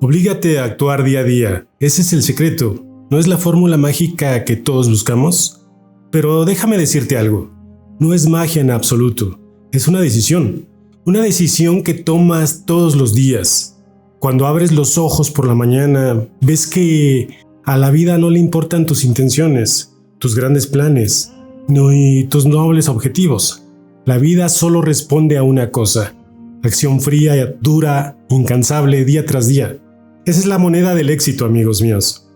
Oblígate a actuar día a día. Ese es el secreto. ¿No es la fórmula mágica que todos buscamos? Pero déjame decirte algo. No es magia en absoluto. Es una decisión. Una decisión que tomas todos los días. Cuando abres los ojos por la mañana, ves que a la vida no le importan tus intenciones, tus grandes planes, ni tus nobles objetivos. La vida solo responde a una cosa. Acción fría, dura, incansable, día tras día. Esa es la moneda del éxito, amigos míos.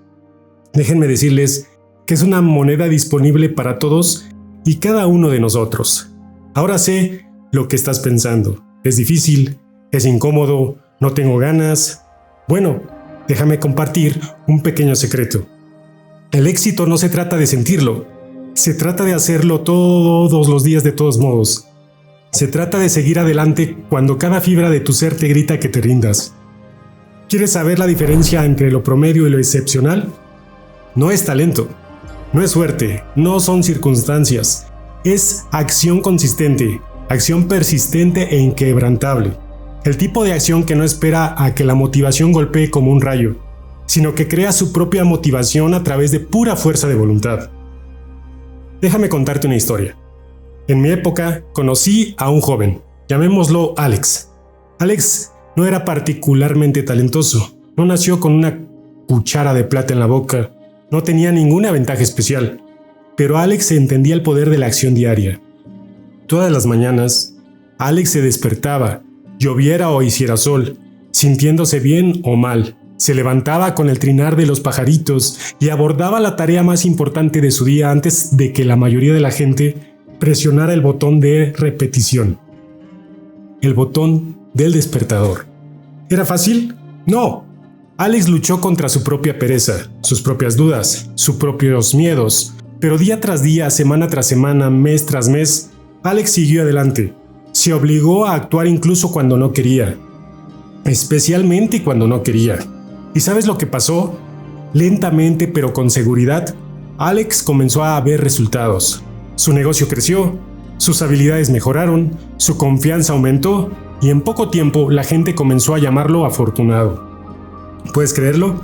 Déjenme decirles que es una moneda disponible para todos y cada uno de nosotros. Ahora sé lo que estás pensando. Es difícil, es incómodo, no tengo ganas. Bueno, déjame compartir un pequeño secreto. El éxito no se trata de sentirlo, se trata de hacerlo todos los días de todos modos. Se trata de seguir adelante cuando cada fibra de tu ser te grita que te rindas. ¿Quieres saber la diferencia entre lo promedio y lo excepcional? No es talento, no es suerte, no son circunstancias. Es acción consistente, acción persistente e inquebrantable. El tipo de acción que no espera a que la motivación golpee como un rayo, sino que crea su propia motivación a través de pura fuerza de voluntad. Déjame contarte una historia. En mi época conocí a un joven, llamémoslo Alex. Alex no era particularmente talentoso, no nació con una cuchara de plata en la boca, no tenía ninguna ventaja especial, pero Alex entendía el poder de la acción diaria. Todas las mañanas, Alex se despertaba, lloviera o hiciera sol, sintiéndose bien o mal. Se levantaba con el trinar de los pajaritos y abordaba la tarea más importante de su día antes de que la mayoría de la gente presionara el botón de repetición. El botón del despertador. ¿Era fácil? No. Alex luchó contra su propia pereza, sus propias dudas, sus propios miedos, pero día tras día, semana tras semana, mes tras mes, Alex siguió adelante. Se obligó a actuar incluso cuando no quería, especialmente cuando no quería. ¿Y sabes lo que pasó? Lentamente pero con seguridad, Alex comenzó a ver resultados. Su negocio creció, sus habilidades mejoraron, su confianza aumentó y en poco tiempo la gente comenzó a llamarlo afortunado. ¿Puedes creerlo?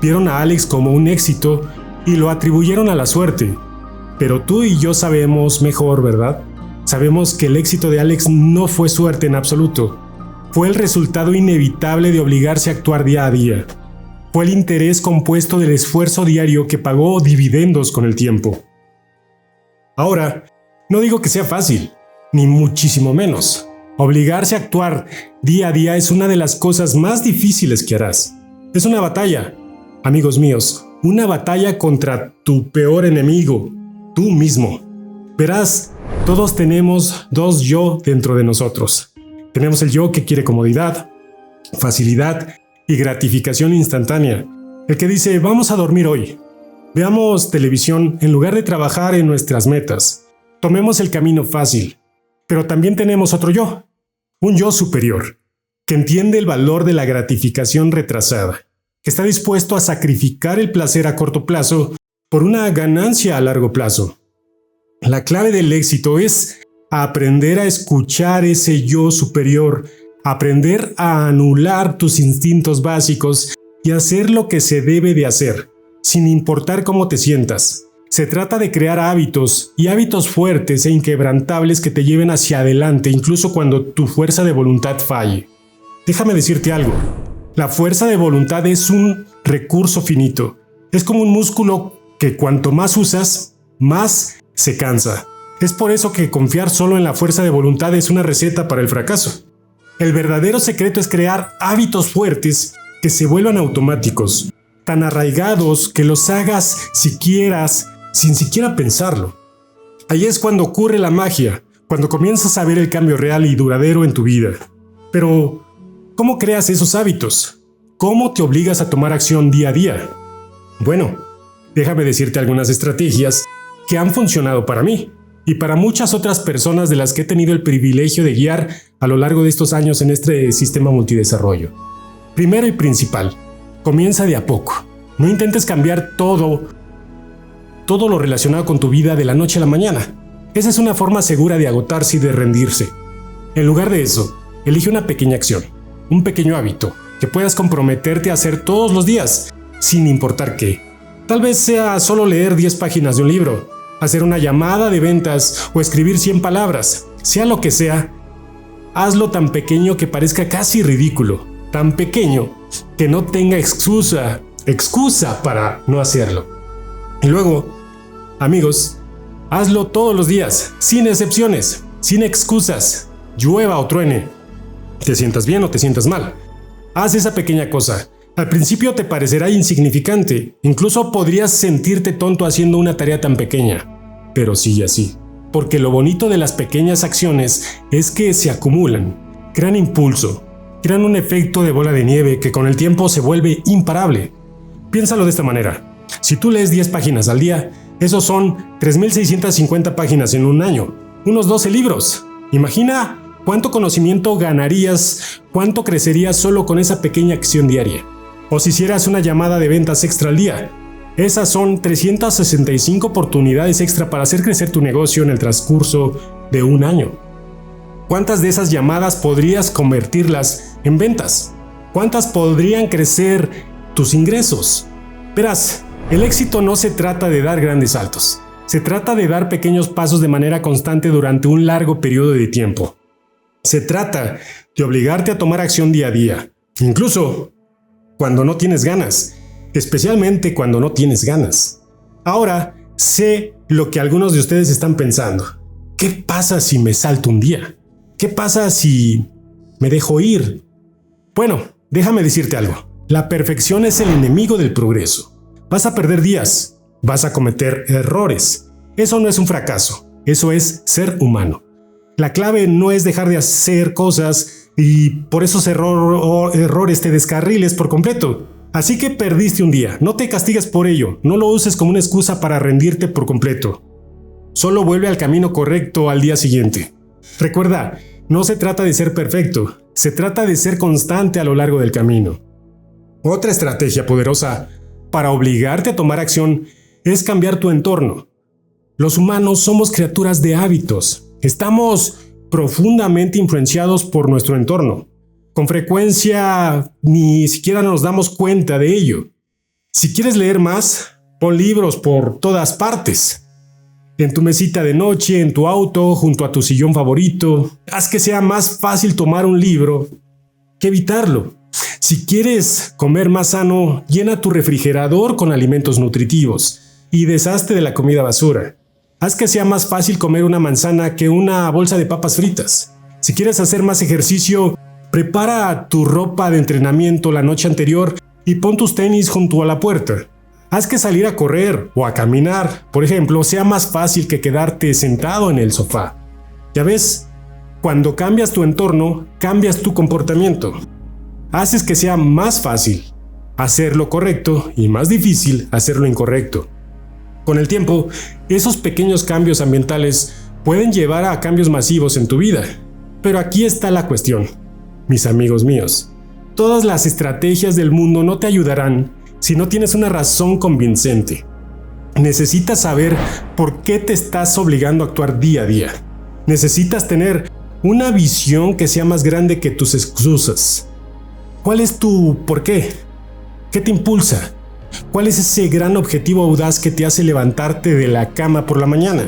Vieron a Alex como un éxito y lo atribuyeron a la suerte. Pero tú y yo sabemos mejor, ¿verdad? Sabemos que el éxito de Alex no fue suerte en absoluto. Fue el resultado inevitable de obligarse a actuar día a día. Fue el interés compuesto del esfuerzo diario que pagó dividendos con el tiempo. Ahora, no digo que sea fácil, ni muchísimo menos. Obligarse a actuar día a día es una de las cosas más difíciles que harás. Es una batalla, amigos míos, una batalla contra tu peor enemigo, tú mismo. Verás, todos tenemos dos yo dentro de nosotros. Tenemos el yo que quiere comodidad, facilidad y gratificación instantánea. El que dice, vamos a dormir hoy. Veamos televisión en lugar de trabajar en nuestras metas. Tomemos el camino fácil. Pero también tenemos otro yo, un yo superior, que entiende el valor de la gratificación retrasada, que está dispuesto a sacrificar el placer a corto plazo por una ganancia a largo plazo. La clave del éxito es aprender a escuchar ese yo superior, aprender a anular tus instintos básicos y hacer lo que se debe de hacer, sin importar cómo te sientas. Se trata de crear hábitos, y hábitos fuertes e inquebrantables que te lleven hacia adelante incluso cuando tu fuerza de voluntad falle. Déjame decirte algo, la fuerza de voluntad es un recurso finito. Es como un músculo que cuanto más usas, más se cansa. Es por eso que confiar solo en la fuerza de voluntad es una receta para el fracaso. El verdadero secreto es crear hábitos fuertes que se vuelvan automáticos, tan arraigados que los hagas si quieras, sin siquiera pensarlo. Ahí es cuando ocurre la magia, cuando comienzas a ver el cambio real y duradero en tu vida. Pero, ¿cómo creas esos hábitos? ¿Cómo te obligas a tomar acción día a día? Bueno, déjame decirte algunas estrategias que han funcionado para mí y para muchas otras personas de las que he tenido el privilegio de guiar a lo largo de estos años en este sistema multidesarrollo. Primero y principal, comienza de a poco. No intentes cambiar todo lo relacionado con tu vida de la noche a la mañana. Esa es una forma segura de agotarse y de rendirse. En lugar de eso, elige una pequeña acción, un pequeño hábito, que puedas comprometerte a hacer todos los días, sin importar qué. Tal vez sea solo leer 10 páginas de un libro, hacer una llamada de ventas o escribir 100 palabras, sea lo que sea. Hazlo tan pequeño que parezca casi ridículo, tan pequeño que no tenga excusa para no hacerlo. Y luego, amigos, hazlo todos los días, sin excepciones, sin excusas, llueva o truene. Te sientas bien o te sientas mal. Haz esa pequeña cosa. Al principio te parecerá insignificante, incluso podrías sentirte tonto haciendo una tarea tan pequeña. Pero sigue así, porque lo bonito de las pequeñas acciones es que se acumulan, crean impulso, crean un efecto de bola de nieve que con el tiempo se vuelve imparable. Piénsalo de esta manera. Si tú lees 10 páginas al día, esos son 3.650 páginas en un año, unos 12 libros. Imagina cuánto conocimiento ganarías, cuánto crecerías solo con esa pequeña acción diaria. O si hicieras una llamada de ventas extra al día. Esas son 365 oportunidades extra para hacer crecer tu negocio en el transcurso de un año. ¿Cuántas de esas llamadas podrías convertirlas en ventas? ¿Cuántas podrían crecer tus ingresos? Verás, el éxito no se trata de dar grandes saltos. Se trata de dar pequeños pasos de manera constante durante un largo periodo de tiempo. Se trata de obligarte a tomar acción día a día, incluso cuando no tienes ganas, especialmente cuando no tienes ganas. Ahora, sé lo que algunos de ustedes están pensando. ¿Qué pasa si me salto un día? ¿Qué pasa si me dejo ir? Bueno, déjame decirte algo. La perfección es el enemigo del progreso. Vas a perder días, vas a cometer errores. Eso no es un fracaso, eso es ser humano. La clave no es dejar de hacer cosas y por esos errores te descarriles por completo. Así que perdiste un día, no te castigues por ello, no lo uses como una excusa para rendirte por completo. Solo vuelve al camino correcto al día siguiente. Recuerda, no se trata de ser perfecto, se trata de ser constante a lo largo del camino. Otra estrategia poderosa para obligarte a tomar acción es cambiar tu entorno. Los humanos somos criaturas de hábitos. Estamos profundamente influenciados por nuestro entorno. Con frecuencia ni siquiera nos damos cuenta de ello. Si quieres leer más, pon libros por todas partes. En tu mesita de noche, en tu auto, junto a tu sillón favorito. Haz que sea más fácil tomar un libro que evitarlo. Si quieres comer más sano, llena tu refrigerador con alimentos nutritivos y deshazte de la comida basura. Haz que sea más fácil comer una manzana que una bolsa de papas fritas. Si quieres hacer más ejercicio, prepara tu ropa de entrenamiento la noche anterior y pon tus tenis junto a la puerta. Haz que salir a correr o a caminar, por ejemplo, sea más fácil que quedarte sentado en el sofá. Ya ves, cuando cambias tu entorno, cambias tu comportamiento. Haces que sea más fácil hacer lo correcto y más difícil hacer lo incorrecto. Con el tiempo, esos pequeños cambios ambientales pueden llevar a cambios masivos en tu vida. Pero aquí está la cuestión, mis amigos míos. Todas las estrategias del mundo no te ayudarán si no tienes una razón convincente. Necesitas saber por qué te estás obligando a actuar día a día. Necesitas tener una visión que sea más grande que tus excusas. ¿Cuál es tu por qué? ¿Qué te impulsa? ¿Cuál es ese gran objetivo audaz que te hace levantarte de la cama por la mañana?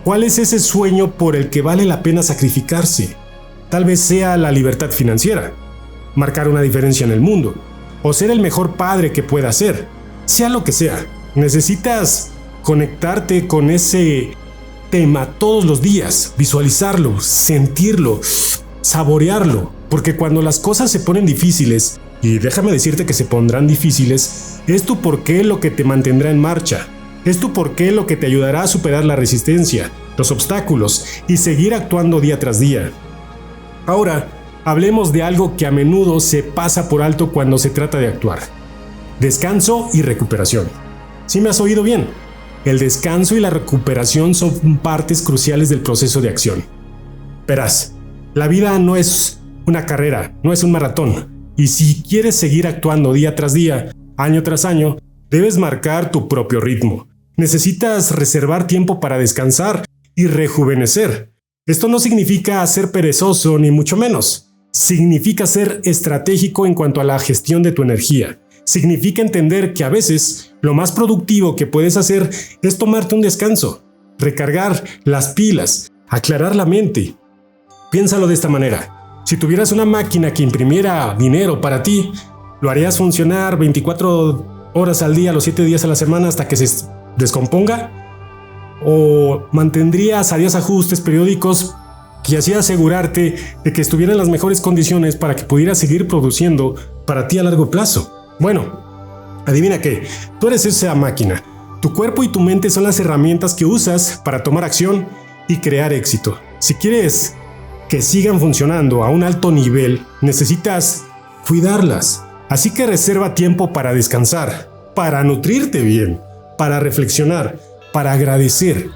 ¿Cuál es ese sueño por el que vale la pena sacrificarse? Tal vez sea la libertad financiera, marcar una diferencia en el mundo, o ser el mejor padre que pueda ser. Sea lo que sea, necesitas conectarte con ese tema todos los días, visualizarlo, sentirlo, saborearlo, porque cuando las cosas se ponen difíciles, y déjame decirte que se pondrán difíciles, es tu porqué lo que te mantendrá en marcha. Es tu porqué lo que te ayudará a superar la resistencia, los obstáculos y seguir actuando día tras día. Ahora, hablemos de algo que a menudo se pasa por alto cuando se trata de actuar. Descanso y recuperación. ¿Sí me has oído bien? El descanso y la recuperación son partes cruciales del proceso de acción. Verás, la vida no es una carrera, no es un maratón. Y si quieres seguir actuando día tras día, año tras año, debes marcar tu propio ritmo. Necesitas reservar tiempo para descansar y rejuvenecer. Esto no significa ser perezoso ni mucho menos. Significa ser estratégico en cuanto a la gestión de tu energía. Significa entender que a veces lo más productivo que puedes hacer es tomarte un descanso, recargar las pilas, aclarar la mente. Piénsalo de esta manera. Si tuvieras una máquina que imprimiera dinero para ti, ¿lo harías funcionar 24 horas al día, los 7 días a la semana hasta que se descomponga? ¿O harías ajustes periódicos y así asegurarte de que estuviera en las mejores condiciones para que pudieras seguir produciendo para ti a largo plazo? Bueno, adivina qué, tú eres esa máquina. Tu cuerpo y tu mente son las herramientas que usas para tomar acción y crear éxito. Si quieres que sigan funcionando a un alto nivel, necesitas cuidarlas. Así que reserva tiempo para descansar, para nutrirte bien, para reflexionar, para agradecer.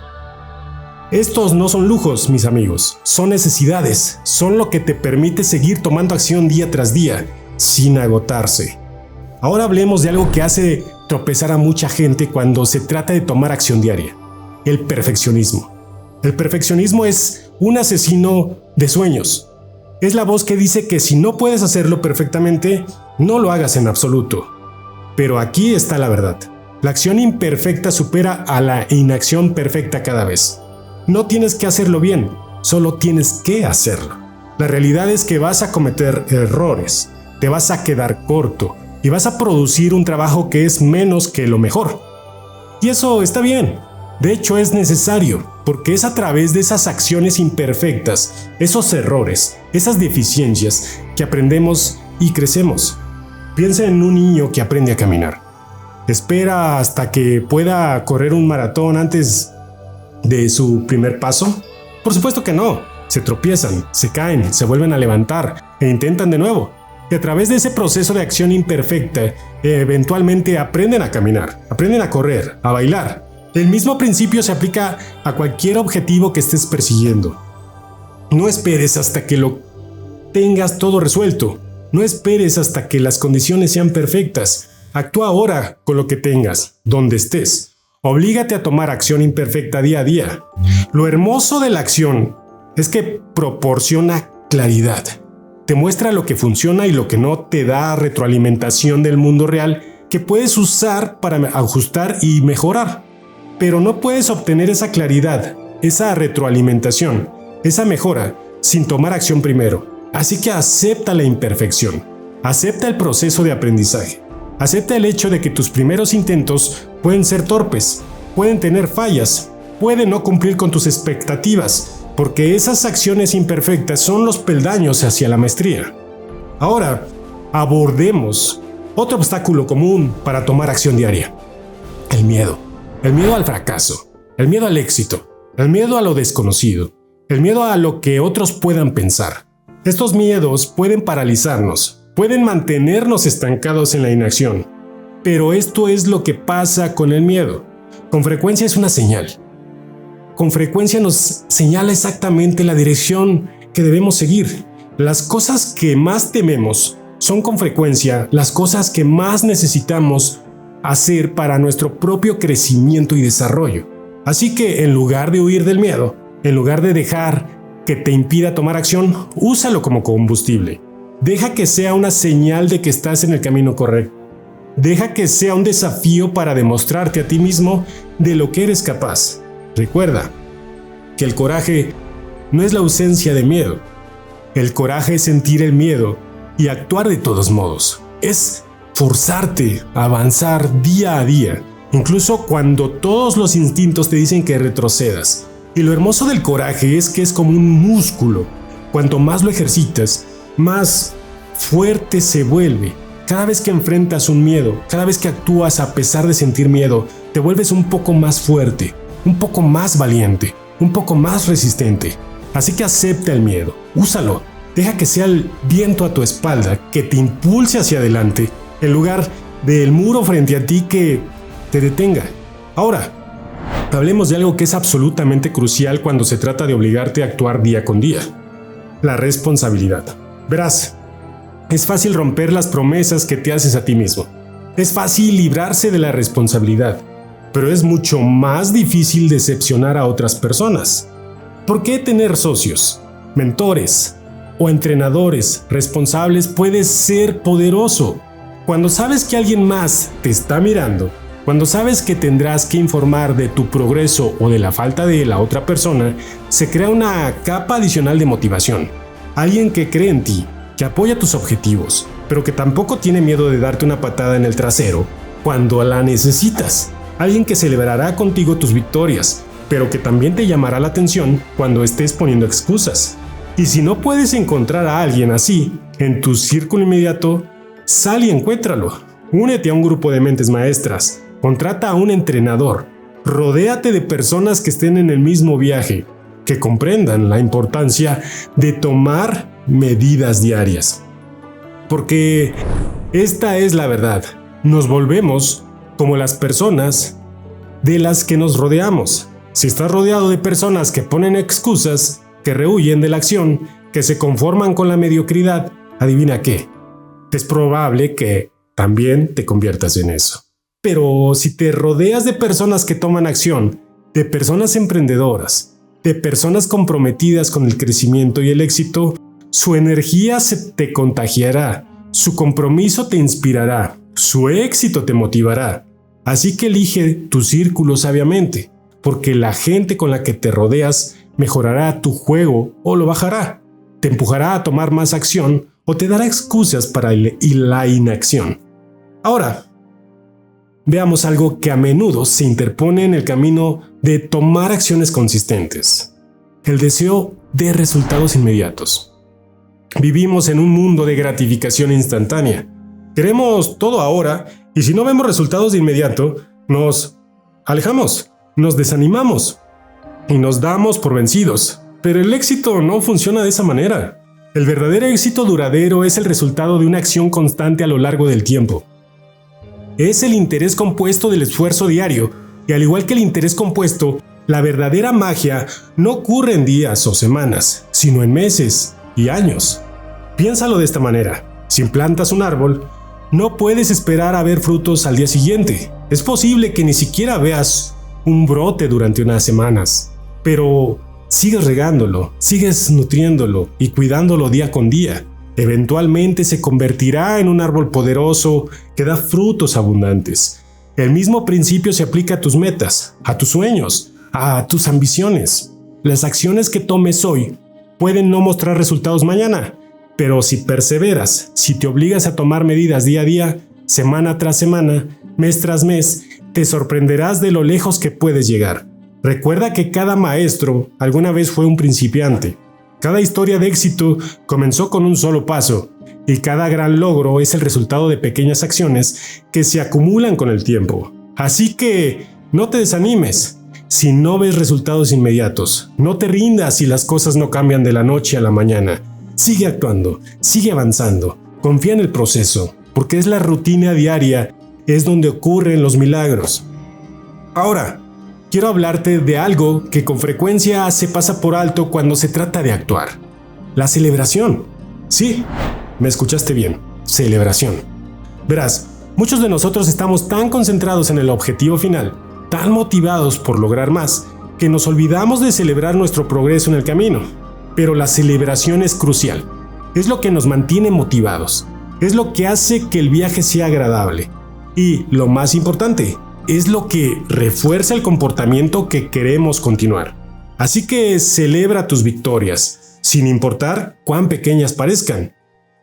Estos no son lujos, mis amigos, son necesidades, son lo que te permite seguir tomando acción día tras día, sin agotarse. Ahora hablemos de algo que hace tropezar a mucha gente cuando se trata de tomar acción diaria: el perfeccionismo. El perfeccionismo es un asesino de sueños. Es la voz que dice que si no puedes hacerlo perfectamente, no lo hagas en absoluto. Pero aquí está la verdad. La acción imperfecta supera a la inacción perfecta cada vez. No tienes que hacerlo bien, solo tienes que hacerlo. La realidad es que vas a cometer errores, te vas a quedar corto y vas a producir un trabajo que es menos que lo mejor. Y eso está bien. De hecho, es necesario, porque es a través de esas acciones imperfectas, esos errores, esas deficiencias, que aprendemos y crecemos. Piensa en un niño que aprende a caminar. ¿Espera hasta que pueda correr un maratón antes de su primer paso? Por supuesto que no. Se tropiezan, se caen, se vuelven a levantar e intentan de nuevo. Y a través de ese proceso de acción imperfecta, eventualmente aprenden a caminar, aprenden a correr, a bailar. El mismo principio se aplica a cualquier objetivo que estés persiguiendo. No esperes hasta que lo tengas todo resuelto. No esperes hasta que las condiciones sean perfectas. Actúa ahora con lo que tengas, donde estés. Oblígate a tomar acción imperfecta día a día. Lo hermoso de la acción es que proporciona claridad. Te muestra lo que funciona y lo que no, te da retroalimentación del mundo real que puedes usar para ajustar y mejorar. Pero no puedes obtener esa claridad, esa retroalimentación, esa mejora, sin tomar acción primero. Así que acepta la imperfección, acepta el proceso de aprendizaje, acepta el hecho de que tus primeros intentos pueden ser torpes, pueden tener fallas, pueden no cumplir con tus expectativas, porque esas acciones imperfectas son los peldaños hacia la maestría. Ahora, abordemos otro obstáculo común para tomar acción diaria: el miedo. El miedo al fracaso, el miedo al éxito, el miedo a lo desconocido, el miedo a lo que otros puedan pensar. Estos miedos pueden paralizarnos, pueden mantenernos estancados en la inacción. Pero esto es lo que pasa con el miedo. Con frecuencia es una señal. Con frecuencia nos señala exactamente la dirección que debemos seguir. Las cosas que más tememos son con frecuencia las cosas que más necesitamos hacer para nuestro propio crecimiento y desarrollo. Así que en lugar de huir del miedo, en lugar de dejar que te impida tomar acción, úsalo como combustible. Deja que sea una señal de que estás en el camino correcto. Deja que sea un desafío para demostrarte a ti mismo de lo que eres capaz. Recuerda que el coraje no es la ausencia de miedo. El coraje es sentir el miedo y actuar de todos modos. Es forzarte a avanzar día a día, incluso cuando todos los instintos te dicen que retrocedas. Y lo hermoso del coraje es que es como un músculo. Cuanto más lo ejercitas, más fuerte se vuelve. Cada vez que enfrentas un miedo, cada vez que actúas a pesar de sentir miedo, te vuelves un poco más fuerte, un poco más valiente, un poco más resistente. Así que acepta el miedo, úsalo, deja que sea el viento a tu espalda que te impulse hacia adelante, en lugar del muro frente a ti que te detenga. Ahora, hablemos de algo que es absolutamente crucial cuando se trata de obligarte a actuar día con día: la responsabilidad. Verás, es fácil romper las promesas que te haces a ti mismo. Es fácil librarse de la responsabilidad, pero es mucho más difícil decepcionar a otras personas. ¿Por qué tener socios, mentores, o entrenadores responsables puede ser poderoso. Cuando sabes que alguien más te está mirando, cuando sabes que tendrás que informar de tu progreso o de la falta de la otra persona, se crea una capa adicional de motivación. Alguien que cree en ti, que apoya tus objetivos, pero que tampoco tiene miedo de darte una patada en el trasero cuando la necesitas. Alguien que celebrará contigo tus victorias, pero que también te llamará la atención cuando estés poniendo excusas. Y si no puedes encontrar a alguien así en tu círculo inmediato, sal y encuéntralo. Únete a un grupo de mentes maestras. Contrata a un entrenador. Rodéate de personas que estén en el mismo viaje, que comprendan la importancia de tomar medidas diarias. Porque esta es la verdad. Nos volvemos como las personas de las que nos rodeamos. Si estás rodeado de personas que ponen excusas, que rehuyen de la acción, que se conforman con la mediocridad, adivina qué. Es probable que también te conviertas en eso. Pero si te rodeas de personas que toman acción, de personas emprendedoras, de personas comprometidas con el crecimiento y el éxito, su energía se te contagiará, su compromiso te inspirará, su éxito te motivará. Así que elige tu círculo sabiamente, porque la gente con la que te rodeas mejorará tu juego o lo bajará, te empujará a tomar más acción o te dará excusas para la inacción. Ahora, veamos algo que a menudo se interpone en el camino de tomar acciones consistentes: el deseo de resultados inmediatos. Vivimos en un mundo de gratificación instantánea. Queremos todo ahora y si no vemos resultados de inmediato, nos alejamos, nos desanimamos y nos damos por vencidos. Pero el éxito no funciona de esa manera. El verdadero éxito duradero es el resultado de una acción constante a lo largo del tiempo. Es el interés compuesto del esfuerzo diario, y al igual que el interés compuesto, la verdadera magia no ocurre en días o semanas, sino en meses y años. Piénsalo de esta manera: si plantas un árbol, no puedes esperar a ver frutos al día siguiente. Es posible que ni siquiera veas un brote durante unas semanas, pero sigues regándolo, sigues nutriéndolo y cuidándolo día con día. Eventualmente se convertirá en un árbol poderoso que da frutos abundantes. El mismo principio se aplica a tus metas, a tus sueños, a tus ambiciones. Las acciones que tomes hoy pueden no mostrar resultados mañana, pero si perseveras, si te obligas a tomar medidas día a día, semana tras semana, mes tras mes, te sorprenderás de lo lejos que puedes llegar. Recuerda que cada maestro alguna vez fue un principiante. Cada historia de éxito comenzó con un solo paso, y cada gran logro es el resultado de pequeñas acciones que se acumulan con el tiempo. Así que no te desanimes si no ves resultados inmediatos. No te rindas si las cosas no cambian de la noche a la mañana. Sigue actuando, sigue avanzando, confía en el proceso, porque es la rutina diaria, es donde ocurren los milagros. Ahora, quiero hablarte de algo que con frecuencia se pasa por alto cuando se trata de actuar: la celebración. Sí, me escuchaste bien, celebración. Verás, muchos de nosotros estamos tan concentrados en el objetivo final, tan motivados por lograr más, que nos olvidamos de celebrar nuestro progreso en el camino. Pero la celebración es crucial. Es lo que nos mantiene motivados. Es lo que hace que el viaje sea agradable. Y, lo más importante, es lo que refuerza el comportamiento que queremos continuar. Así que celebra tus victorias, sin importar cuán pequeñas parezcan.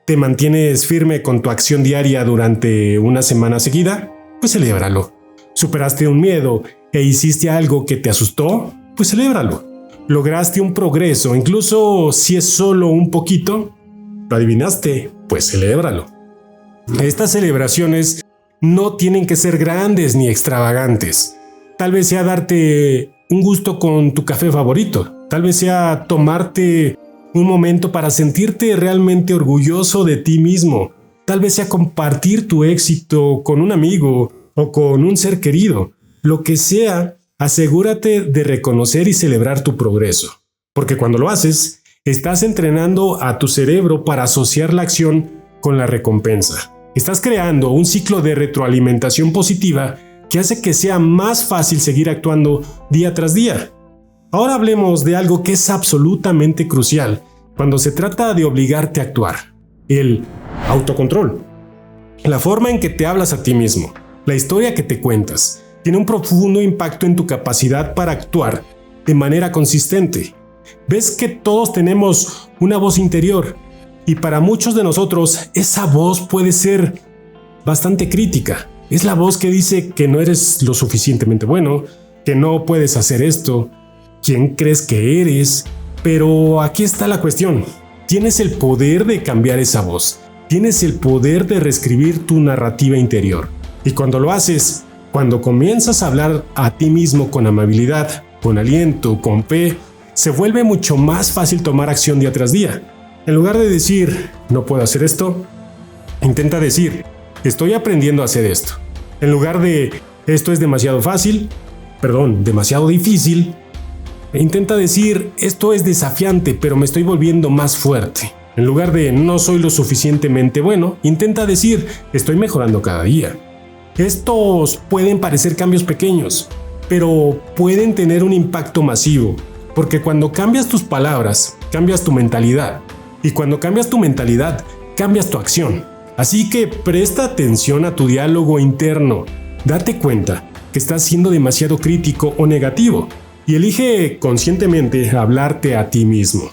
¿Te mantienes firme con tu acción diaria durante una semana seguida? Pues celébralo. ¿Superaste un miedo e hiciste algo que te asustó? Pues celébralo. ¿Lograste un progreso, incluso si es solo un poquito? ¿Lo adivinaste? Pues celébralo. Estas celebraciones no tienen que ser grandes ni extravagantes. Tal vez sea darte un gusto con tu café favorito. Tal vez sea tomarte un momento para sentirte realmente orgulloso de ti mismo. Tal vez sea compartir tu éxito con un amigo o con un ser querido. Lo que sea, asegúrate de reconocer y celebrar tu progreso. Porque cuando lo haces, estás entrenando a tu cerebro para asociar la acción con la recompensa. Estás creando un ciclo de retroalimentación positiva que hace que sea más fácil seguir actuando día tras día. Ahora hablemos de algo que es absolutamente crucial cuando se trata de obligarte a actuar. El autocontrol. La forma en que te hablas a ti mismo, la historia que te cuentas, tiene un profundo impacto en tu capacidad para actuar de manera consistente. Ves que todos tenemos una voz interior y para muchos de nosotros esa voz puede ser bastante crítica. Es la voz que dice que no eres lo suficientemente bueno, que no puedes hacer esto, quién crees que eres. Pero aquí está la cuestión. Tienes el poder de cambiar esa voz. Tienes el poder de reescribir tu narrativa interior. Y cuando lo haces, cuando comienzas a hablar a ti mismo con amabilidad, con aliento, con fe, se vuelve mucho más fácil tomar acción día tras día. En lugar de decir, no puedo hacer esto, intenta decir, estoy aprendiendo a hacer esto. En lugar de, esto es demasiado difícil, intenta decir, esto es desafiante, pero me estoy volviendo más fuerte. En lugar de, no soy lo suficientemente bueno, intenta decir, estoy mejorando cada día. Estos pueden parecer cambios pequeños, pero pueden tener un impacto masivo, porque cuando cambias tus palabras, cambias tu mentalidad. Y cuando cambias tu mentalidad, cambias tu acción. Así que presta atención a tu diálogo interno. Date cuenta que estás siendo demasiado crítico o negativo y elige conscientemente hablarte a ti mismo.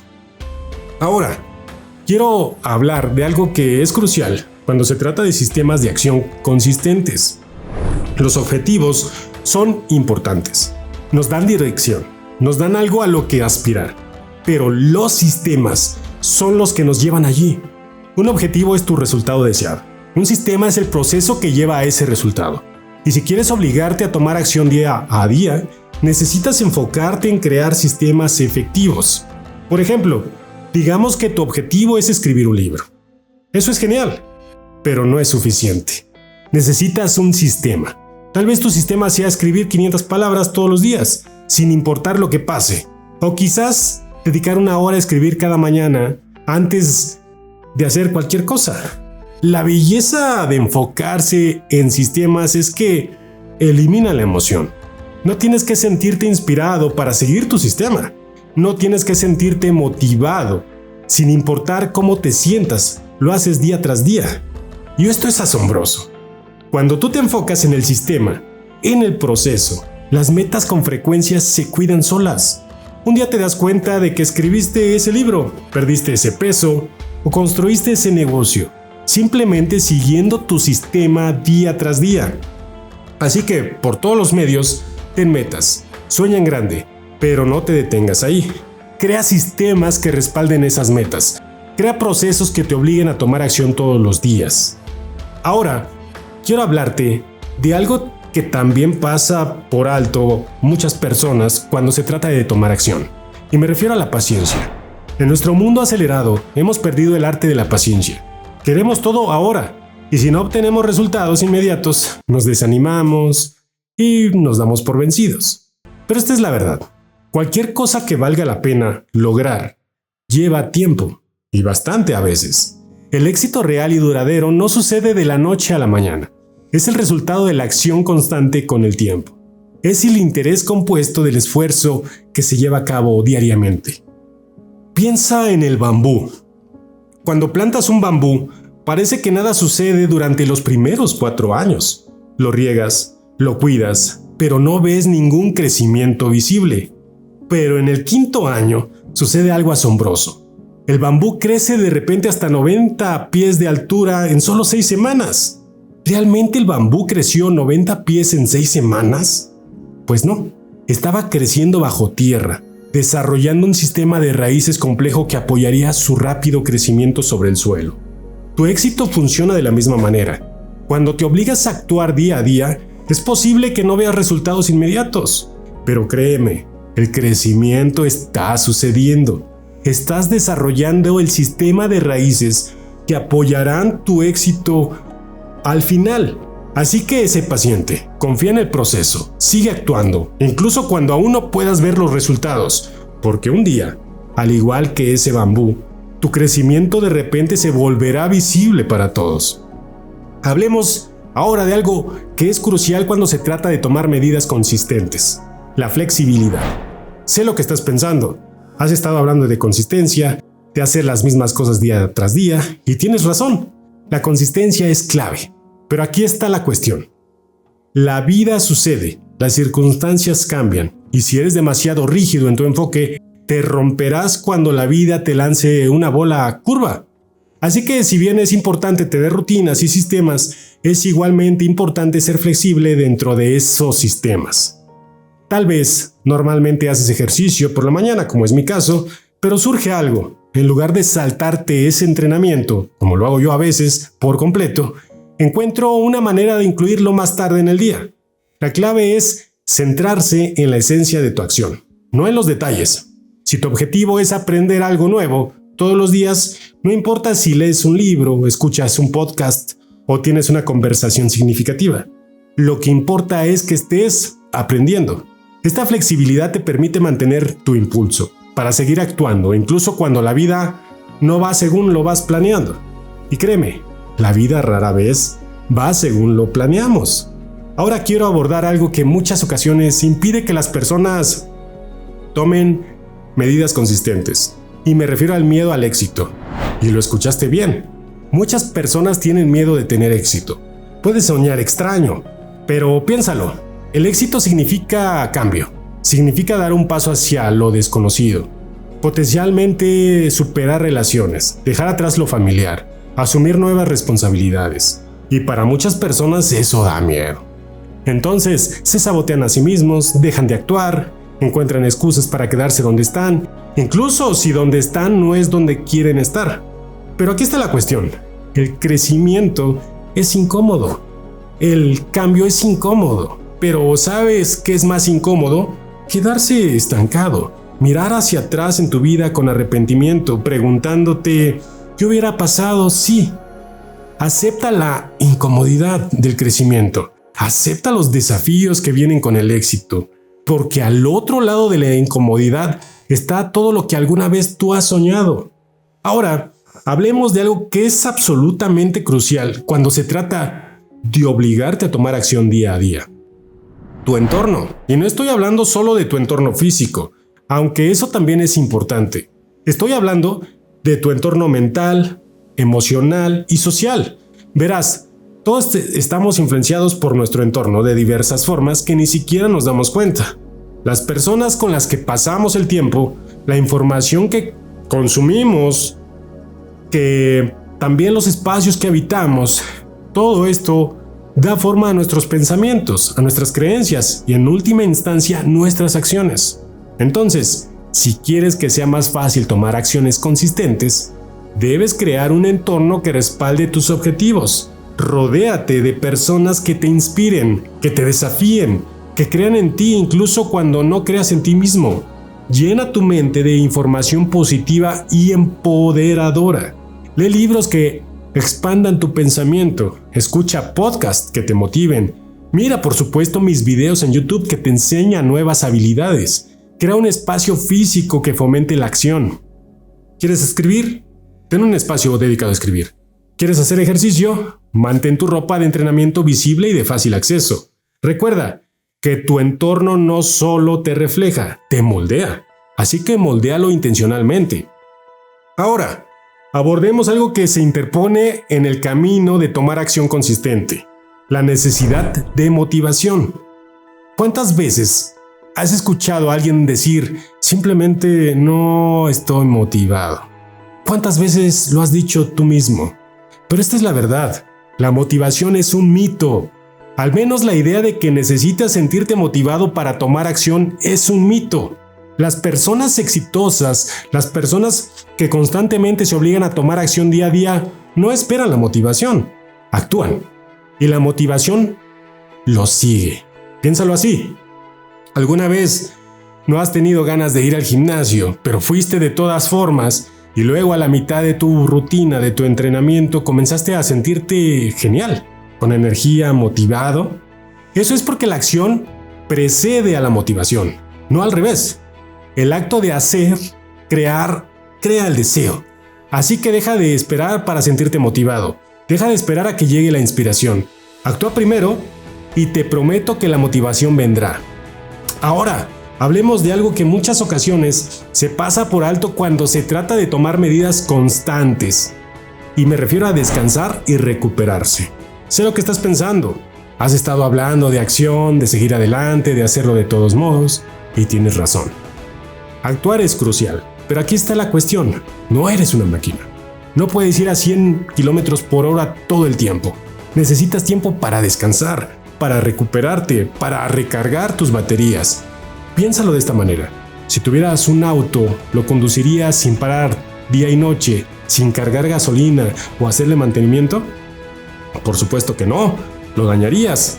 Ahora, quiero hablar de algo que es crucial cuando se trata de sistemas de acción consistentes. Los objetivos son importantes, nos dan dirección, nos dan algo a lo que aspirar, pero los sistemas son los que nos llevan allí. Un objetivo es tu resultado deseado. Un sistema es el proceso que lleva a ese resultado. Y si quieres obligarte a tomar acción día a día, necesitas enfocarte en crear sistemas efectivos. Por ejemplo, digamos que tu objetivo es escribir un libro. Eso es genial, pero no es suficiente. Necesitas un sistema. Tal vez tu sistema sea escribir 500 palabras todos los días, sin importar lo que pase. O quizás dedicar 1 hora a escribir cada mañana antes de hacer cualquier cosa. La belleza de enfocarse en sistemas es que elimina la emoción. No tienes que sentirte inspirado para seguir tu sistema. No tienes que sentirte motivado. Sin importar cómo te sientas, lo haces día tras día. Y esto es asombroso. Cuando tú te enfocas en el sistema, en el proceso, las metas con frecuencia se cuidan solas. Un día te das cuenta de que escribiste ese libro, perdiste ese peso o construiste ese negocio, simplemente siguiendo tu sistema día tras día. Así que, por todos los medios, ten metas, sueña en grande, pero no te detengas ahí. Crea sistemas que respalden esas metas. Crea procesos que te obliguen a tomar acción todos los días. Ahora, quiero hablarte de algo que también pasa por alto muchas personas cuando se trata de tomar acción. Y me refiero a la paciencia. En nuestro mundo acelerado, hemos perdido el arte de la paciencia. Queremos todo ahora. Y si no obtenemos resultados inmediatos, nos desanimamos y nos damos por vencidos. Pero esta es la verdad. Cualquier cosa que valga la pena lograr lleva tiempo, y bastante a veces. El éxito real y duradero no sucede de la noche a la mañana. Es el resultado de la acción constante con el tiempo. Es el interés compuesto del esfuerzo que se lleva a cabo diariamente. Piensa en el bambú. Cuando plantas un bambú, parece que nada sucede durante los primeros 4 años. Lo riegas, lo cuidas, pero no ves ningún crecimiento visible. Pero en el 5.º año sucede algo asombroso. El bambú crece de repente hasta 90 pies de altura en solo 6 semanas. ¿Realmente el bambú creció 90 pies en 6 semanas? Pues no, estaba creciendo bajo tierra, desarrollando un sistema de raíces complejo que apoyaría su rápido crecimiento sobre el suelo. Tu éxito funciona de la misma manera. Cuando te obligas a actuar día a día, es posible que no veas resultados inmediatos. Pero créeme, el crecimiento está sucediendo. Estás desarrollando el sistema de raíces que apoyarán tu éxito al final. Así que sé paciente, confía en el proceso, sigue actuando, incluso cuando aún no puedas ver los resultados, porque un día, al igual que ese bambú, tu crecimiento de repente se volverá visible para todos. Hablemos ahora de algo que es crucial cuando se trata de tomar medidas consistentes: la flexibilidad. Sé lo que estás pensando. Has estado hablando de consistencia, de hacer las mismas cosas día tras día, y tienes razón, la consistencia es clave. Pero aquí está la cuestión. La vida sucede, las circunstancias cambian, y si eres demasiado rígido en tu enfoque, te romperás cuando la vida te lance una bola curva. Así que si bien es importante tener rutinas y sistemas, es igualmente importante ser flexible dentro de esos sistemas. Tal vez normalmente haces ejercicio por la mañana, como es mi caso, pero surge algo. En lugar de saltarte ese entrenamiento, como lo hago yo a veces, por completo, encuentro una manera de incluirlo más tarde en el día. La clave es centrarse en la esencia de tu acción, no en los detalles. Si tu objetivo es aprender algo nuevo todos los días, no importa si lees un libro, escuchas un podcast o tienes una conversación significativa. Lo que importa es que estés aprendiendo. Esta flexibilidad te permite mantener tu impulso para seguir actuando, incluso cuando la vida no va según lo vas planeando. Y créeme, la vida rara vez va según lo planeamos. Ahora quiero abordar algo que en muchas ocasiones impide que las personas tomen medidas consistentes. Y me refiero al miedo al éxito. Y lo escuchaste bien. Muchas personas tienen miedo de tener éxito. Puedes soñar extraño, pero piénsalo. El éxito significa cambio. Significa dar un paso hacia lo desconocido. Potencialmente superar relaciones, dejar atrás lo familiar, asumir nuevas responsabilidades. Y para muchas personas eso da miedo. Entonces se sabotean a sí mismos, dejan de actuar, encuentran excusas para quedarse donde están, incluso si donde están no es donde quieren estar. Pero aquí está la cuestión. El crecimiento es incómodo. El cambio es incómodo. Pero ¿sabes qué es más incómodo? Quedarse estancado. Mirar hacia atrás en tu vida con arrepentimiento, preguntándote ¿qué hubiera pasado si? Acepta la incomodidad del crecimiento. Acepta los desafíos que vienen con el éxito. Porque al otro lado de la incomodidad está todo lo que alguna vez tú has soñado. Ahora, hablemos de algo que es absolutamente crucial cuando se trata de obligarte a tomar acción día a día. Tu entorno. Y no estoy hablando solo de tu entorno físico, aunque eso también es importante. Estoy hablando de tu entorno mental, emocional y social. Verás, todos estamos influenciados por nuestro entorno de diversas formas que ni siquiera nos damos cuenta. Las personas con las que pasamos el tiempo, la información que consumimos, que también los espacios que habitamos, todo esto da forma a nuestros pensamientos, a nuestras creencias y en última instancia nuestras acciones. Entonces, si quieres que sea más fácil tomar acciones consistentes, debes crear un entorno que respalde tus objetivos. Rodéate de personas que te inspiren, que te desafíen, que crean en ti incluso cuando no creas en ti mismo. Llena tu mente de información positiva y empoderadora. Lee libros que expandan tu pensamiento. Escucha podcasts que te motiven. Mira, por supuesto, mis videos en YouTube que te enseñan nuevas habilidades. Crea un espacio físico que fomente la acción. ¿Quieres escribir? Ten un espacio dedicado a escribir. ¿Quieres hacer ejercicio? Mantén tu ropa de entrenamiento visible y de fácil acceso. Recuerda que tu entorno no solo te refleja, te moldea. Así que moldéalo intencionalmente. Ahora, abordemos algo que se interpone en el camino de tomar acción consistente. La necesidad de motivación. ¿Cuántas veces has escuchado a alguien decir simplemente no estoy motivado? ¿Cuántas veces lo has dicho tú mismo? Pero esta es la verdad. La motivación es un mito. Al menos la idea de que necesitas sentirte motivado para tomar acción es un mito. Las personas exitosas, las personas que constantemente se obligan a tomar acción día a día, no esperan la motivación, actúan. Y la motivación los sigue. Piénsalo así. ¿Alguna vez no has tenido ganas de ir al gimnasio, pero fuiste de todas formas y luego a la mitad de tu rutina, de tu entrenamiento, comenzaste a sentirte genial, con energía, motivado? Eso es porque la acción precede a la motivación, no al revés. El acto de hacer, crear, crea el deseo. Así que deja de esperar para sentirte motivado. Deja de esperar a que llegue la inspiración. Actúa primero y te prometo que la motivación vendrá. Ahora, Hablemos de algo que en muchas ocasiones se pasa por alto cuando se trata de tomar medidas constantes. Y me refiero a descansar y recuperarse. Sé lo que estás pensando. Has estado hablando de acción, de seguir adelante, de hacerlo de todos modos, y tienes razón. Actuar es crucial, pero aquí está la cuestión. No eres una máquina. No puedes ir a 100 km por hora todo el tiempo. Necesitas tiempo para descansar, para recuperarte, para recargar tus baterías. Piénsalo de esta manera. Si tuvieras un auto, ¿lo conducirías sin parar día y noche, sin cargar gasolina o hacerle mantenimiento? Por supuesto que no, lo dañarías.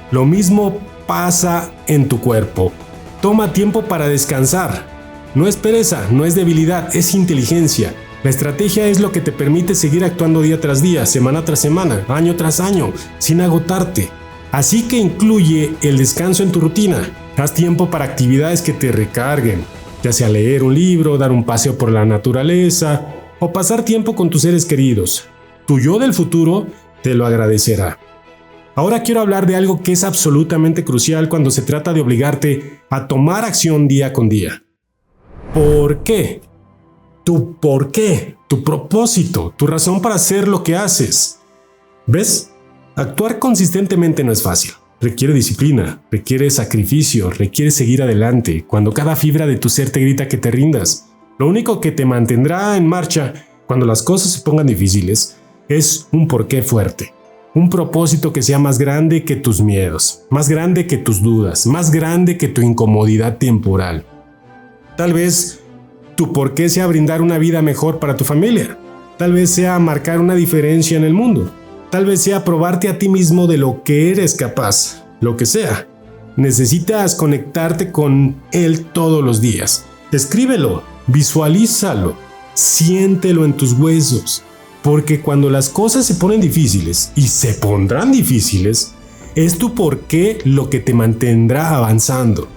Lo mismo pasa en tu cuerpo. Toma tiempo para descansar. No es pereza, no es debilidad, es inteligencia. La estrategia es lo que te permite seguir actuando día tras día, semana tras semana, año tras año, sin agotarte. Así que incluye el descanso en tu rutina. Haz tiempo para actividades que te recarguen, ya sea leer un libro, dar un paseo por la naturaleza o pasar tiempo con tus seres queridos. Tu yo del futuro te lo agradecerá. Ahora quiero hablar de algo que es absolutamente crucial cuando se trata de obligarte a tomar acción día con día. ¿Por qué? Tu por qué, tu propósito, tu razón para hacer lo que haces. ¿Ves? Actuar consistentemente no es fácil. Requiere disciplina, requiere sacrificio, requiere seguir adelante, cuando cada fibra de tu ser te grita que te rindas. Lo único que te mantendrá en marcha cuando las cosas se pongan difíciles es un porqué fuerte. Un propósito que sea más grande que tus miedos, más grande que tus dudas, más grande que tu incomodidad temporal. Tal vez tu porqué sea brindar una vida mejor para tu familia. Tal vez sea marcar una diferencia en el mundo. Tal vez sea probarte a ti mismo de lo que eres capaz, lo que sea. Necesitas conectarte con él todos los días. Escríbelo, visualízalo, siéntelo en tus huesos. Porque cuando las cosas se ponen difíciles, y se pondrán difíciles, es tu porqué lo que te mantendrá avanzando.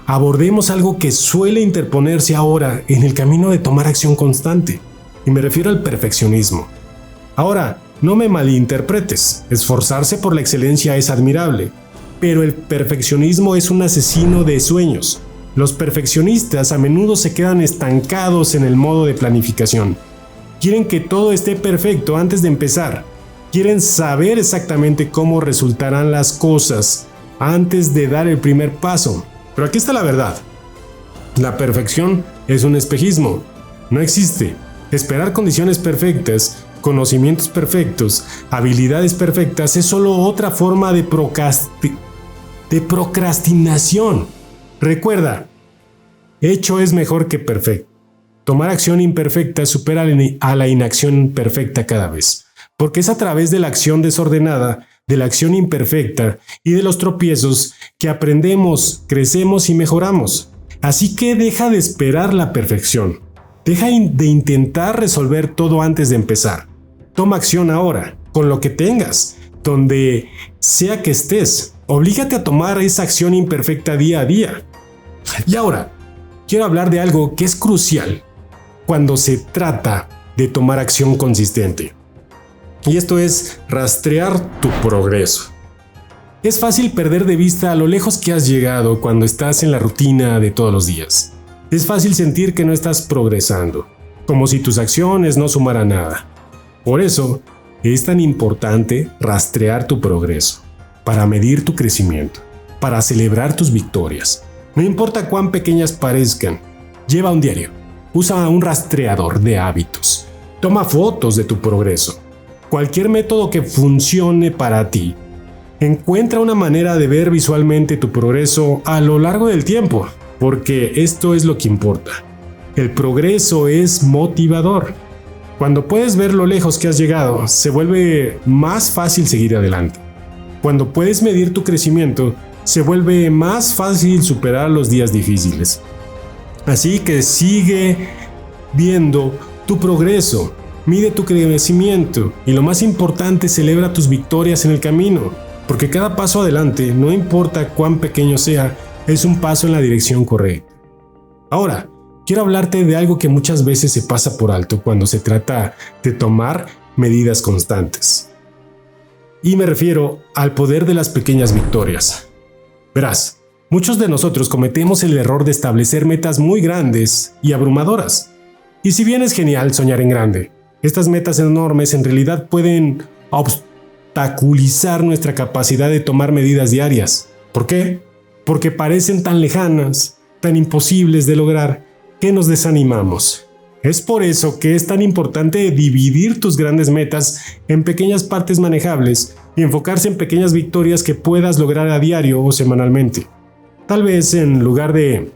Abordemos algo que suele interponerse ahora en el camino de tomar acción constante, y me refiero al perfeccionismo. Ahora, no me malinterpretes, esforzarse por la excelencia es admirable, pero el perfeccionismo es un asesino de sueños. Los perfeccionistas a menudo se quedan estancados en el modo de planificación. Quieren que todo esté perfecto antes de empezar. Quieren saber exactamente cómo resultarán las cosas antes de dar el primer paso. Pero aquí está la verdad. La perfección es un espejismo. No existe. Esperar condiciones perfectas, conocimientos perfectos, habilidades perfectas es solo otra forma de procrastinación. Recuerda, hecho es mejor que perfecto. Tomar acción imperfecta supera a la inacción perfecta cada vez, porque es a través de la acción desordenada, de la acción imperfecta y de los tropiezos que aprendemos, crecemos y mejoramos. Así que deja de esperar la perfección. Deja de intentar resolver todo antes de empezar. Toma acción ahora, con lo que tengas, donde sea que estés. Oblígate a tomar esa acción imperfecta día a día. Y ahora, quiero hablar de algo que es crucial cuando se trata de tomar acción consistente. Y esto es rastrear tu progreso. Es fácil perder de vista a lo lejos que has llegado cuando estás en la rutina de todos los días. Es fácil sentir que no estás progresando, como si tus acciones no sumaran nada. Por eso, es tan importante rastrear tu progreso, para medir tu crecimiento, para celebrar tus victorias. No importa cuán pequeñas parezcan, lleva un diario, usa un rastreador de hábitos, toma fotos de tu progreso. Cualquier método que funcione para ti. Encuentra una manera de ver visualmente tu progreso a lo largo del tiempo, porque esto es lo que importa. El progreso es motivador. Cuando puedes ver lo lejos que has llegado, se vuelve más fácil seguir adelante. Cuando puedes medir tu crecimiento, se vuelve más fácil superar los días difíciles. Así que sigue viendo tu progreso, mide tu crecimiento y lo más importante, celebra tus victorias en el camino, porque cada paso adelante, no importa cuán pequeño sea, es un paso en la dirección correcta. Ahora, quiero hablarte de algo que muchas veces se pasa por alto cuando se trata de tomar medidas constantes. Y me refiero al poder de las pequeñas victorias. Verás, Muchos de nosotros cometemos el error de establecer metas muy grandes y abrumadoras. Y si bien es genial soñar en grande, estas metas enormes en realidad pueden obstaculizar nuestra capacidad de tomar medidas diarias. ¿Por qué? Porque parecen tan lejanas, tan imposibles de lograr, que nos desanimamos. Es por eso que es tan importante dividir tus grandes metas en pequeñas partes manejables y enfocarse en pequeñas victorias que puedas lograr a diario o semanalmente. Tal vez en lugar de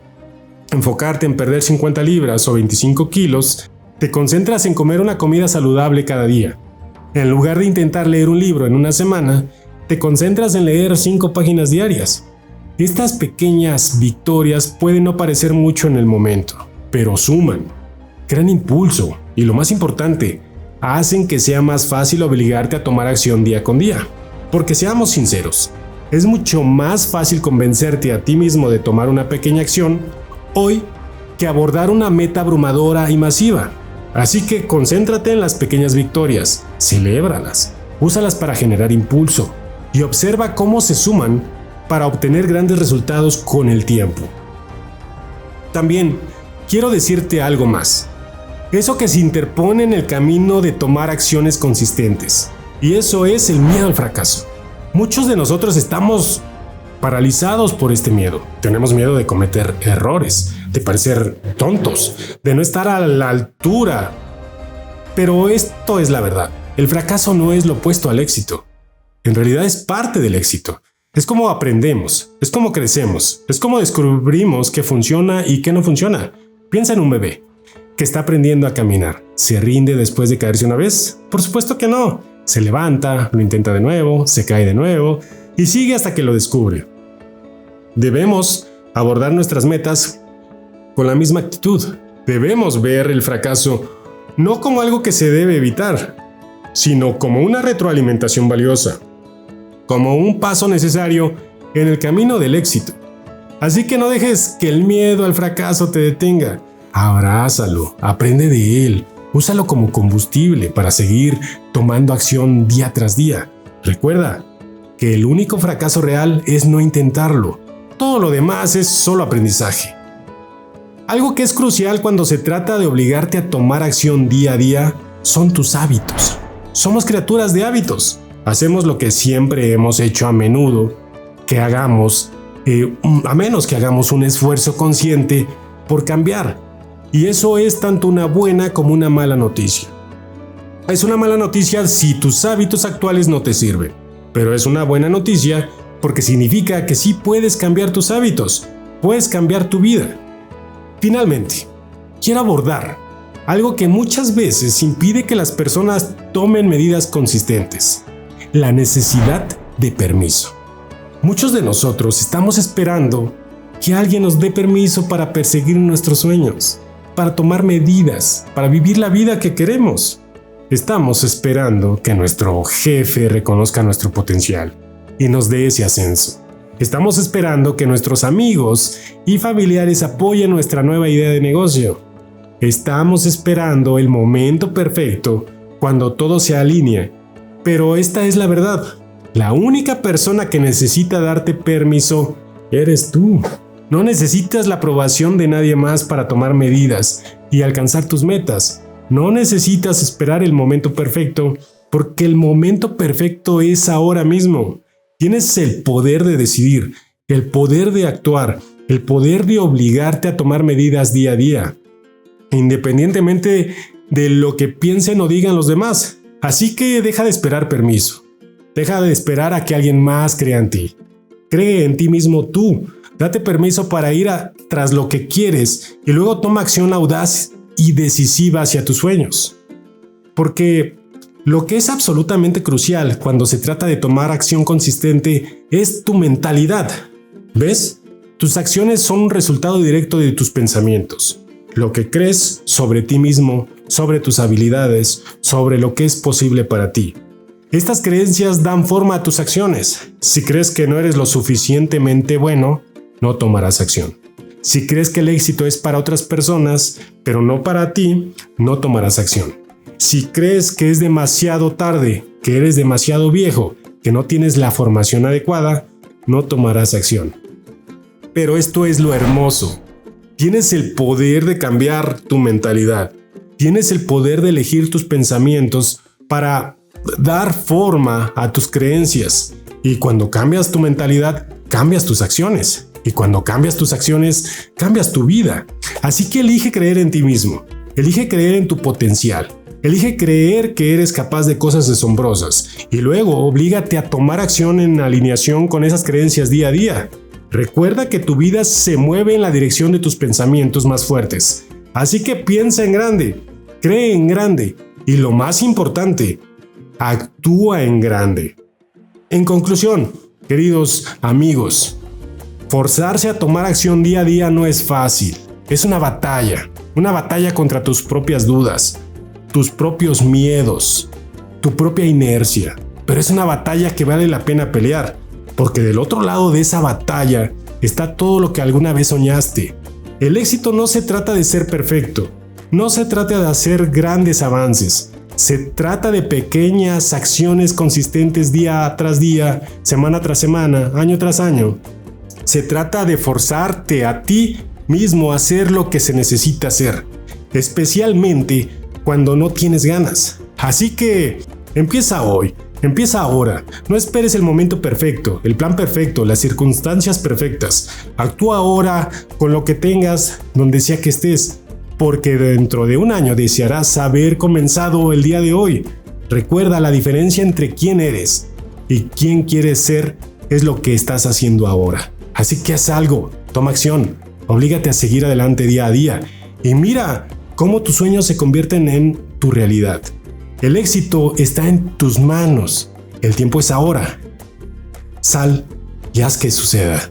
enfocarte en perder 50 libras o 25 kilos, te concentras en comer una comida saludable cada día. En lugar de intentar leer un libro en una semana, te concentras en leer 5 páginas diarias. Estas pequeñas victorias pueden no parecer mucho en el momento, pero suman, crean impulso y, lo más importante, hacen que sea más fácil obligarte a tomar acción día con día. Porque seamos sinceros, es mucho más fácil convencerte a ti mismo de tomar una pequeña acción hoy que abordar una meta abrumadora y masiva. Así que concéntrate en las pequeñas victorias, celébralas, úsalas para generar impulso y observa cómo se suman para obtener grandes resultados con el tiempo. También quiero decirte algo más. Eso que se interpone en el camino de tomar acciones consistentes. Y eso es el miedo al fracaso. Muchos de nosotros estamos paralizados por este miedo. Tenemos miedo de cometer errores, de parecer tontos, de no estar a la altura. Pero esto es la verdad. El fracaso no es lo opuesto al éxito. En realidad es parte del éxito. Es como aprendemos, es como crecemos, es como descubrimos qué funciona y qué no funciona. Piensa en un bebé que está aprendiendo a caminar. ¿Se rinde después de caerse una vez? Por supuesto que no. Se levanta, lo intenta de nuevo, se cae de nuevo y sigue hasta que lo descubre. Debemos abordar nuestras metas con la misma actitud. Debemos ver el fracaso no como algo que se debe evitar, sino como una retroalimentación valiosa, como un paso necesario en el camino del éxito. Así que no dejes que el miedo al fracaso te detenga. Abrázalo, aprende de él, úsalo como combustible para seguir tomando acción día tras día. Recuerda que el único fracaso real es no intentarlo. Todo lo demás es solo aprendizaje. Algo que es crucial cuando se trata de obligarte a tomar acción día a día son tus hábitos. Somos criaturas de hábitos. Hacemos lo que siempre hemos hecho a menudo que hagamos, a menos que hagamos un esfuerzo consciente por cambiar. Y eso es tanto una buena como una mala noticia. Es una mala noticia si tus hábitos actuales no te sirven, pero es una buena noticia porque significa que sí puedes cambiar tus hábitos, puedes cambiar tu vida. Finalmente, quiero abordar algo que muchas veces impide que las personas tomen medidas consistentes: la necesidad de permiso. Muchos de nosotros estamos esperando que alguien nos dé permiso para perseguir nuestros sueños, para tomar medidas, para vivir la vida que queremos. Estamos esperando que nuestro jefe reconozca nuestro potencial y nos dé ese ascenso. Estamos esperando que nuestros amigos y familiares apoyen nuestra nueva idea de negocio. Estamos esperando el momento perfecto cuando todo se alinea. Pero esta es la verdad. La única persona que necesita darte permiso eres tú. No necesitas la aprobación de nadie más para tomar medidas y alcanzar tus metas. No necesitas esperar el momento perfecto, porque el momento perfecto es ahora mismo. Tienes el poder de decidir, el poder de actuar, el poder de obligarte a tomar medidas día a día, independientemente de lo que piensen o digan los demás. Así que deja de esperar permiso. Deja de esperar a que alguien más crea en ti. Cree en ti mismo tú. Date permiso para ir tras lo que quieres y luego toma acción audaz y decisiva hacia tus sueños. Porque lo que es absolutamente crucial cuando se trata de tomar acción consistente es tu mentalidad. ¿Ves? Tus acciones son un resultado directo de tus pensamientos. Lo que crees sobre ti mismo, sobre tus habilidades, sobre lo que es posible para ti. Estas creencias dan forma a tus acciones. Si crees que no eres lo suficientemente bueno, no tomarás acción. Si crees que el éxito es para otras personas, pero no para ti, no tomarás acción. Si crees que es demasiado tarde, que eres demasiado viejo, que no tienes la formación adecuada, no tomarás acción. Pero esto es lo hermoso. Tienes el poder de cambiar tu mentalidad. Tienes el poder de elegir tus pensamientos para dar forma a tus creencias. Y cuando cambias tu mentalidad, cambias tus acciones. Y cuando cambias tus acciones, cambias tu vida. Así que elige creer en ti mismo. Elige creer en tu potencial. Elige creer que eres capaz de cosas asombrosas. Y luego oblígate a tomar acción en alineación con esas creencias día a día. Recuerda que tu vida se mueve en la dirección de tus pensamientos más fuertes. Así que piensa en grande, cree en grande y lo más importante, actúa en grande. En conclusión, queridos amigos, forzarse a tomar acción día a día no es fácil. Es una batalla contra tus propias dudas, tus propios miedos, tu propia inercia. Pero es una batalla que vale la pena pelear. Porque del otro lado de esa batalla está todo lo que alguna vez soñaste. El éxito no se trata de ser perfecto, no se trata de hacer grandes avances, se trata de pequeñas acciones consistentes día tras día, semana tras semana, año tras año. Se trata de forzarte a ti mismo a hacer lo que se necesita hacer, especialmente cuando no tienes ganas. Así que empieza hoy. Empieza ahora, no esperes el momento perfecto, el plan perfecto, las circunstancias perfectas. Actúa ahora con lo que tengas, donde sea que estés, porque dentro de un año desearás haber comenzado el día de hoy. Recuerda, la diferencia entre quién eres y quién quieres ser es lo que estás haciendo ahora. Así que haz algo, toma acción, oblígate a seguir adelante día a día y mira cómo tus sueños se convierten en tu realidad. El éxito está en tus manos. El tiempo es ahora. Sal y haz que suceda.